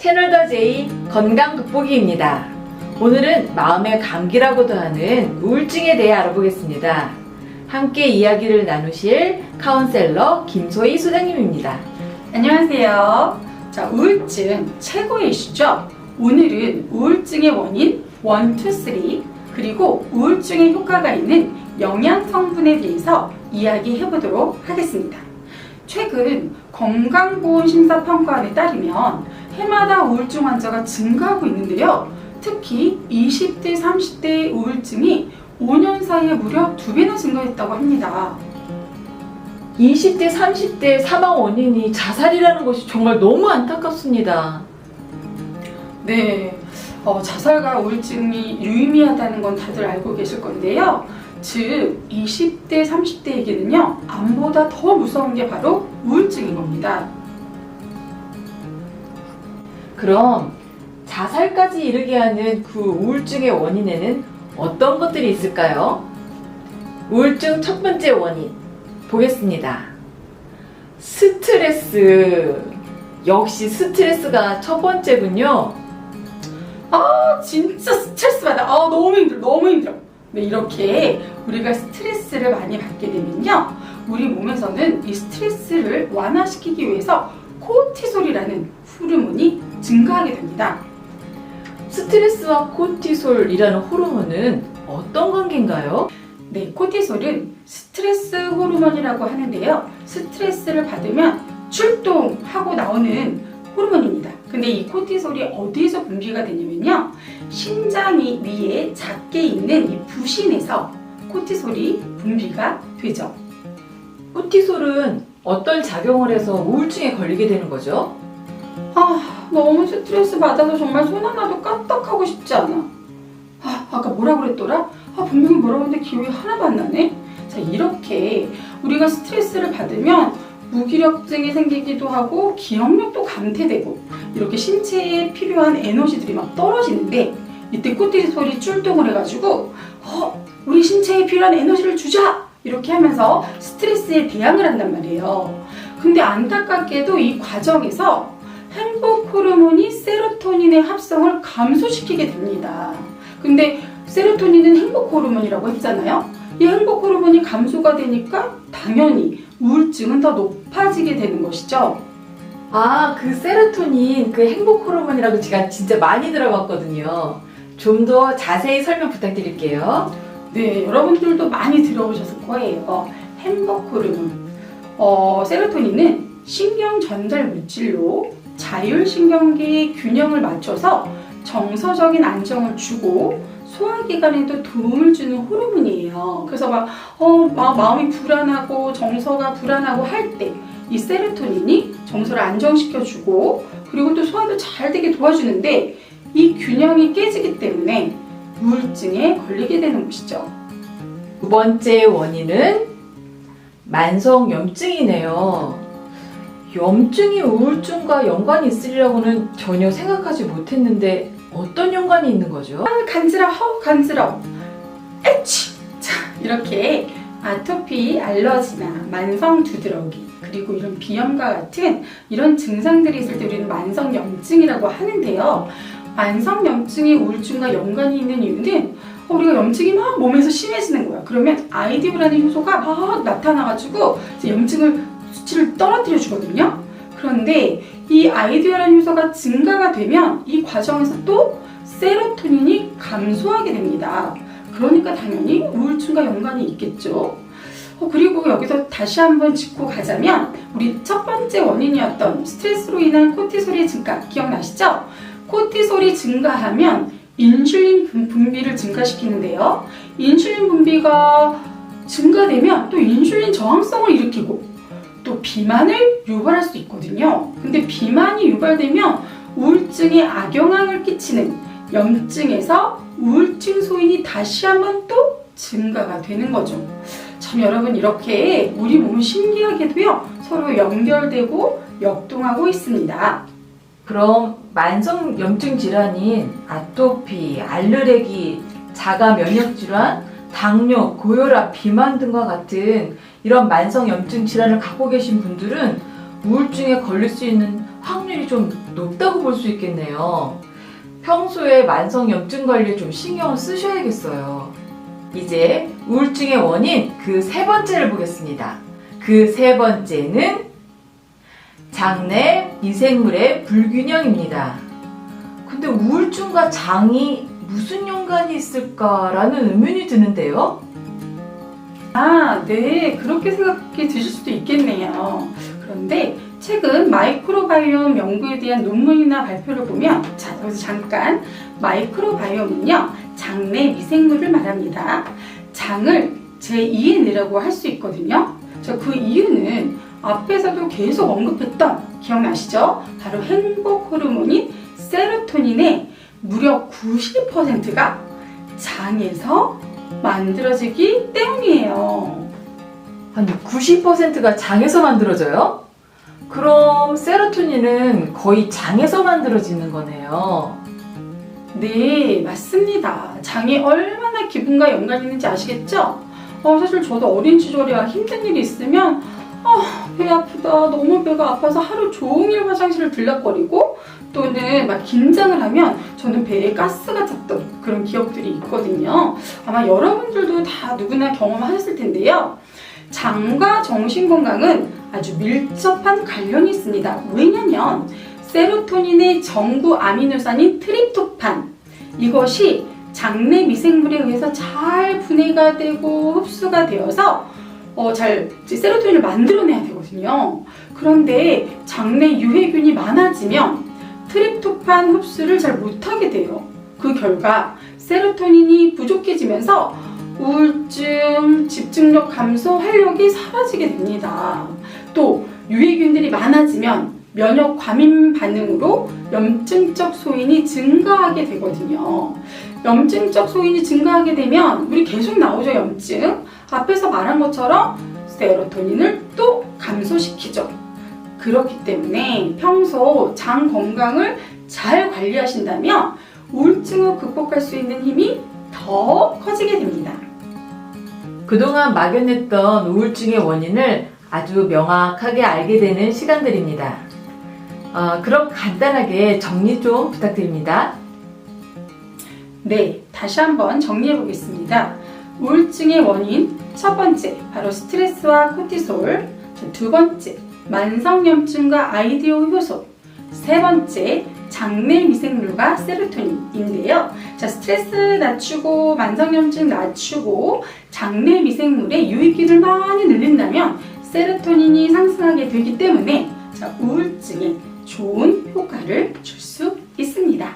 채널 J 건강 돋보기입니다. 오늘은 마음의 감기라고도 하는 우울증에 대해 알아보겠습니다. 함께 이야기를 나누실 카운셀러 김소희 소장님입니다. 안녕하세요. 자, 우울증 최고의 이슈죠. 오늘은 우울증의 원인 1, 2, 3 그리고 우울증에 효과가 있는 영양 성분에 대해서 이야기해 보도록 하겠습니다. 최근 건강보험심사평가원에 따르면 해마다 우울증 환자가 증가하고 있는데요. 특히 20대, 30대의 우울증이 5년 사이에 무려 2배나 증가했다고 합니다. 20대, 30대 사망 원인이 자살이라는 것이 정말 너무 안타깝습니다. 네, 자살과 우울증이 유의미하다는 건 다들 알고 계실 건데요. 즉, 20대, 30대에게는요, 암보다 더 무서운 게 바로 우울증인 겁니다. 그럼 자살까지 이르게 하는 그 우울증의 원인에는 어떤 것들이 있을까요? 우울증 첫 번째 원인 보겠습니다. 스트레스. 역시 스트레스가 첫 번째군요. 진짜 스트레스 받아. 너무 힘들어. 너무 힘들어. 네, 이렇게 우리가 스트레스를 많이 받게 되면요. 우리 몸에서는 이 스트레스를 완화시키기 위해서 코르티솔이라는 호르몬이 증가하게 됩니다. 스트레스와 코르티솔이라는 호르몬은 어떤 관계인가요? 네, 코르티솔은 스트레스 호르몬이라고 하는데요. 스트레스를 받으면 출동하고 나오는 호르몬입니다. 근데 이 코르티솔이 어디에서 분비가 되냐면요. 심장이 위에 작게 있는 이 부신에서 코르티솔이 분비가 되죠. 코르티솔은 어떤 작용을 해서 우울증에 걸리게 되는 거죠? 너무 스트레스 받아서 정말 손 하나도 까딱하고 싶지 않아. 아까 뭐라 그랬더라? 분명히 뭐라고 했는데 기억이 하나도 안 나네? 자, 이렇게 우리가 스트레스를 받으면 무기력증이 생기기도 하고 기억력도 감퇴되고 이렇게 신체에 필요한 에너지들이 막 떨어지는데 이때 코르티솔이 출동을 해가지고 우리 신체에 필요한 에너지를 주자! 이렇게 하면서 스트레스에 대항을 한단 말이에요. 근데 안타깝게도 이 과정에서 행복 호르몬이 세로토닌의 합성을 감소시키게 됩니다. 근데 세로토닌은 행복 호르몬이라고 했잖아요. 이 행복 호르몬이 감소가 되니까 당연히 우울증은 더 높아지게 되는 것이죠. 그 세로토닌, 그 행복 호르몬이라고 제가 진짜 많이 들어봤거든요. 좀 더 자세히 설명 부탁드릴게요. 네, 여러분들도 많이 들어보셨을 거예요. 행복 호르몬. 세로토닌은 신경 전달 물질로 자율신경계의 균형을 맞춰서 정서적인 안정을 주고 소화기관에도 도움을 주는 호르몬이에요. 그래서 마음이 불안하고 정서가 불안하고 할 때 이 세로토닌이 정서를 안정시켜주고 그리고 또 소화도 잘 되게 도와주는데 이 균형이 깨지기 때문에 우울증에 걸리게 되는 것이죠. 두 번째 원인은 만성염증이네요. 염증이 우울증과 연관이 있으리라고는 전혀 생각하지 못했는데 어떤 연관이 있는 거죠? 간지러워. 에치! 자, 이렇게 아토피, 알러지나 만성 두드러기 그리고 이런 비염과 같은 이런 증상들이 있을 때 우리는 만성염증이라고 하는데요. 만성염증이 우울증과 연관이 있는 이유는 우리가 염증이 막 몸에서 심해지는 거야. 그러면 아이디오라는 효소가 막 나타나가지고 이제 염증을 수치를 떨어뜨려 주거든요. 그런데 이 아이디오라는 효소가 증가가 되면 이 과정에서 또 세로토닌이 감소하게 됩니다. 그러니까 당연히 우울증과 연관이 있겠죠. 그리고 여기서 다시 한번 짚고 가자면 우리 첫 번째 원인이었던 스트레스로 인한 코르티솔의 증가 기억나시죠? 코르티솔이 증가하면 인슐린 분비를 증가시키는데요. 인슐린 분비가 증가되면 또 인슐린 저항성을 일으키고 또 비만을 유발할 수 있거든요. 근데 비만이 유발되면 우울증에 악영향을 끼치는 염증에서 우울증 소인이 다시 한번 또 증가가 되는 거죠. 참 여러분, 이렇게 우리 몸은 신기하게도요 서로 연결되고 역동하고 있습니다. 그럼 만성염증 질환인 아토피, 알레르기, 자가 면역 질환, 당뇨, 고혈압, 비만 등과 같은 이런 만성염증 질환을 갖고 계신 분들은 우울증에 걸릴 수 있는 확률이 좀 높다고 볼 수 있겠네요. 평소에 만성염증 관리에 좀 신경을 쓰셔야겠어요. 이제 우울증의 원인 그 세 번째를 보겠습니다. 그 세 번째는 장내 미생물의 불균형입니다. 근데 우울증과 장이 무슨 연관이 있을까라는 의문이 드는데요. 네, 그렇게 생각해 드실 수도 있겠네요. 그런데 최근 마이크로바이옴 연구에 대한 논문이나 발표를 보면, 자, 여기서 잠깐, 마이크로바이옴은요, 장내 미생물을 말합니다. 장을 제2의 뇌라고 할 수 있거든요. 자, 그 이유는 앞에서도 계속 언급했던, 기억나시죠? 바로 행복 호르몬인 세로토닌의 무려 90%가 장에서 만들어지기 때문이에요. 아니, 90%가 장에서 만들어져요? 그럼 세로토닌은 거의 장에서 만들어지는 거네요. 네, 맞습니다. 장이 얼마나 기분과 연관이 있는지 아시겠죠? 사실 저도 어린 시절에 힘든 일이 있으면 배 아프다, 너무 배가 아파서 하루 종일 화장실을 들락거리고, 또는 막 긴장을 하면 저는 배에 가스가 찼던 그런 기억들이 있거든요. 아마 여러분들도 다 누구나 경험하셨을 텐데요. 장과 정신 건강은 아주 밀접한 관련이 있습니다. 왜냐면 세로토닌의 정부 아미노산인 트립토판, 이것이 장내 미생물에 의해서 잘 분해가 되고 흡수가 되어서 잘 세로토닌을 만들어내야 되거든요. 그런데 장내 유해균이 많아지면 트립토판 흡수를 잘 못하게 돼요. 그 결과 세로토닌이 부족해지면서 우울증, 집중력 감소, 활력이 사라지게 됩니다. 또 유해균들이 많아지면 면역 과민 반응으로 염증적 소인이 증가하게 되거든요. 염증적 소인이 증가하게 되면 우리 계속 나오죠, 염증. 앞에서 말한 것처럼 세로토닌을 또 감소시키죠. 그렇기 때문에 평소 장 건강을 잘 관리하신다면 우울증을 극복할 수 있는 힘이 더 커지게 됩니다. 그동안 막연했던 우울증의 원인을 아주 명확하게 알게 되는 시간들입니다. 그럼 간단하게 정리 좀 부탁드립니다. 네, 다시 한번 정리해 보겠습니다. 우울증의 원인 첫 번째, 바로 스트레스와 코티솔. 두 번째, 만성염증과 아이디오 효소. 세 번째, 장내 미생물과 세로토닌인데요. 자, 스트레스 낮추고 만성염증 낮추고 장내 미생물의 유익균을 많이 늘린다면 세로토닌이 상승하게 되기 때문에 우울증에 좋은 효과를 줄 수 있습니다.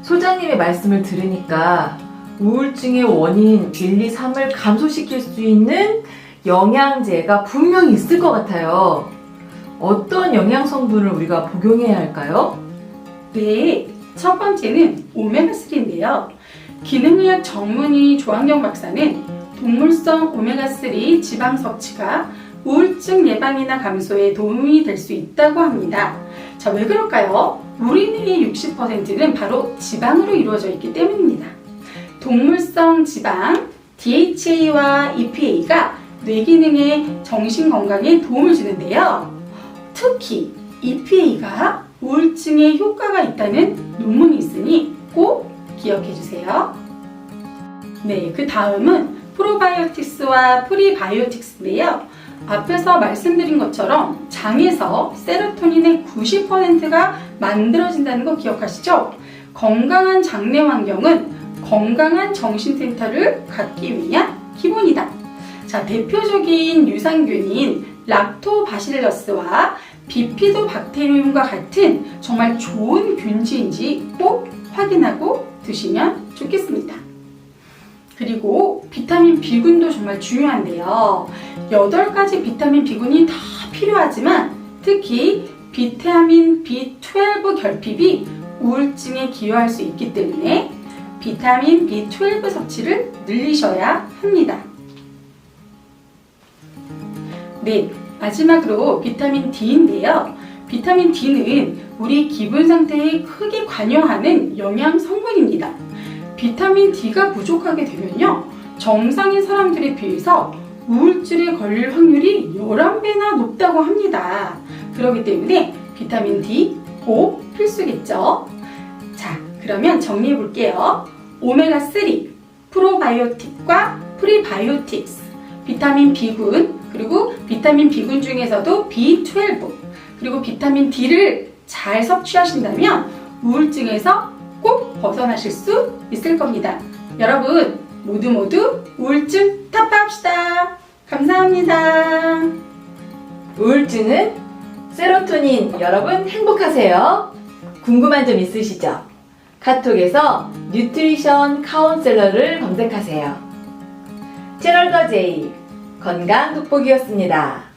소장님의 말씀을 들으니까 우울증의 원인 1, 2, 3을 감소시킬 수 있는 영양제가 분명히 있을 것 같아요. 어떤 영양 성분을 우리가 복용해야 할까요? 네, 첫 번째는 오메가3인데요. 기능의학 전문의 조한경 박사는 동물성 오메가3 지방 섭취가 우울증 예방이나 감소에 도움이 될 수 있다고 합니다. 자, 왜 그럴까요? 우리 뇌의 60%는 바로 지방으로 이루어져 있기 때문입니다. 동물성 지방, DHA와 EPA가 뇌 기능에 정신 건강에 도움을 주는데요. 특히 EPA가 우울증에 효과가 있다는 논문이 있으니 꼭 기억해 주세요. 네, 그 다음은 프로바이오틱스와 프리바이오틱스인데요. 앞에서 말씀드린 것처럼 장에서 세로토닌의 90%가 만들어진다는 거 기억하시죠? 건강한 장내 환경은 건강한 정신센터를 갖기 위한 기본이다. 자, 대표적인 유산균인 락토바실러스와 비피도박테리움과 같은 정말 좋은 균지인지 꼭 확인하고 드시면 좋겠습니다. 그리고 비타민 B군도 정말 중요한데요. 8가지 비타민 B군이 다 필요하지만 특히 비타민 B12 결핍이 우울증에 기여할 수 있기 때문에 비타민 B12 섭취를 늘리셔야 합니다. 네, 마지막으로 비타민 D인데요. 비타민 D는 우리 기분 상태에 크게 관여하는 영양 성분입니다. 비타민 D가 부족하게 되면요, 정상인 사람들에 비해서 우울증에 걸릴 확률이 11배나 높다고 합니다. 그렇기 때문에 비타민 D 꼭 필수겠죠. 자, 그러면 정리해 볼게요. 오메가3, 프로바이오틱과 프리바이오틱스, 비타민 B군, 그리고 비타민 B군 중에서도 B12, 그리고 비타민 D를 잘 섭취하신다면 우울증에서 꼭 벗어나실 수 있을 겁니다. 여러분 모두 우울증 타파합시다. 감사합니다. 우울증은 세로토닌. 여러분 행복하세요. 궁금한 점 있으시죠? 카톡에서 뉴트리션 카운셀러를 검색하세요. 채널 더 제이 건강 돋보기였습니다.